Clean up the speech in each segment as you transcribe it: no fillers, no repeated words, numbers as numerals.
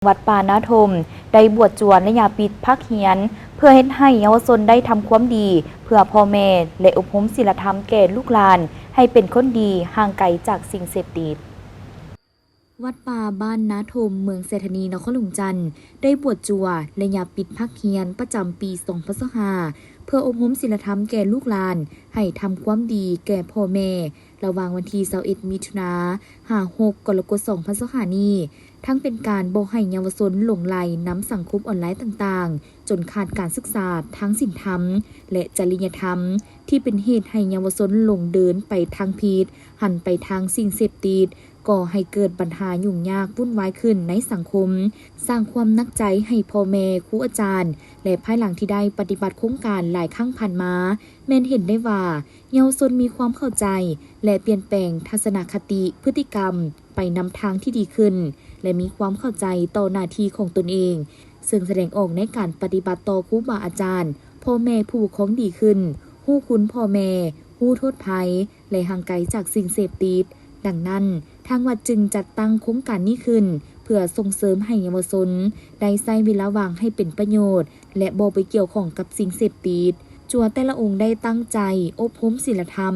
วัดป่านาทมได้บวชจวนและยาปิดพักเฮียนเพื่อเฮ็ดให้เยาวชนได้ทำความดีเพื่อพ่อแม่และอบรมศีลธรรมแก่ลูกหลานให้เป็นคนดีห่างไกลจากสิ่งเสพติดวัดป่าบ้านนาทมเมืองเศรษฐนีนครหลวงจันทร์ได้บวชจัวและยาปิดพักเฮียนประจำปี2025เพื่ออบรมศีลธรรมแก่ลูกหลานให้ทำความดีแก่พ่อแม่ระหว่างวันที่21มิถุนายน56กรกฎาคม2025นี้ทั้งเป็นการบ่ให้เยาวชนหลงไหลน้ำสังคมออนไลน์ต่างๆจนขาดการศึกษาทั้งศีลธรรมและจริยธรรมที่เป็นเหตุให้เยาวชนหลงเดินไปทางผิดหันไปทางสิ่งเสพติดก่อให้เกิดปัญหายุ่งยากวุ่นวายขึ้นในสังคมสร้างความนักใจให้พ่อแม่ครูอาจารย์และภายหลังที่ได้ปฏิบัติโครงการหลายครั้งผ่านมาแม้นเห็นได้ว่าเยาวชนมีความเข้าใจและเปลี่ยนแปลงทัศนคติพฤติกรรมไปนำทางที่ดีขึ้นและมีความเข้าใจต่อหน้าที่ของตนเองซึ่งแสดงออกในการปฏิบัติต่อครูบาอาจารย์พ่อแม่ผู้ปกครองดีขึ้นฮู้คุณพ่อแม่ฮู้โทษภัยและห่างไกลจากสิ่งเสพติดดังนั้นทางวัดจึงจัดตั้งโครงการนี้ขึ้นเพื่อส่งเสริมให้เยาวชนได้ใช้เวลาว่างให้เป็นประโยชน์และบ่ไปเกี่ยวข้องกับสิ่งเสพติดจัวแต่ละองค์ได้ตั้งใจอบรมศีลธรรม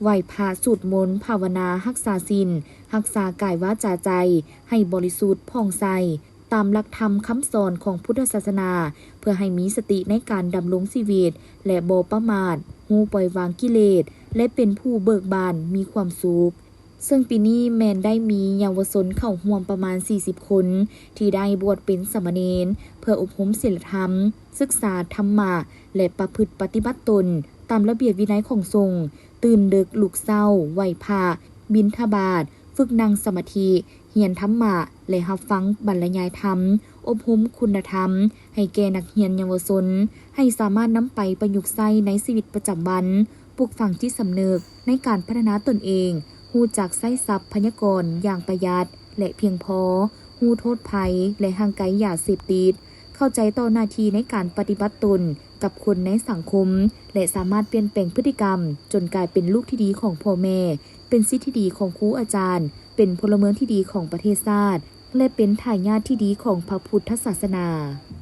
ไหว้พระสวดมนต์ภาวนารักษาศีลรักษากายวาจาใจให้บริสุทธิ์ผ่องใสตามหลักธรรมคำสอนของพุทธศาสนาเพื่อให้มีสติในการดำรงชีวิตและบ่ประมาทฮู้ปล่อยวางกิเลสและเป็นผู้เบิกบานมีความสุขซึ่งปีนี้แมนได้มีเยาวชนเข้าร่วมประมาณ40คนที่ได้บวชเป็นสามเณรเพื่ออบรมศีลธรรมศึกษาธรรมะและประพฤติปฏิบัติตนตามระเบียบวินัยของสงฆ์ตื่นดึกลุกเช้าไหว้พระบิณฑบาตฝึกนั่งสมาธิเรียนธรรมะและรับฟังบรรยายธรรมอบรมคุณธรรมให้แก่นักเรียนเยาวชนให้สามารถนำไปประยุกต์ใช้ในชีวิตประจำวันปลูกฝังจิตสำนึกในการพัฒนาตนเองฮู้จักใช้ทรัพยากรอย่างประหยัดและเพียงพอฮู้โทษภัยและห่างไกลยาเสพติดเข้าใจต่อหน้าที่ในการปฏิบัติตนกับคนในสังคมและสามารถเปลี่ยนแปลงพฤติกรรมจนกลายเป็นลูกที่ดีของพ่อแม่เป็นศิษย์ที่ดีของครูอาจารย์เป็นพลเมืองที่ดีของประเทศชาติและเป็นทายาทที่ดีของพระพุทธศาสนา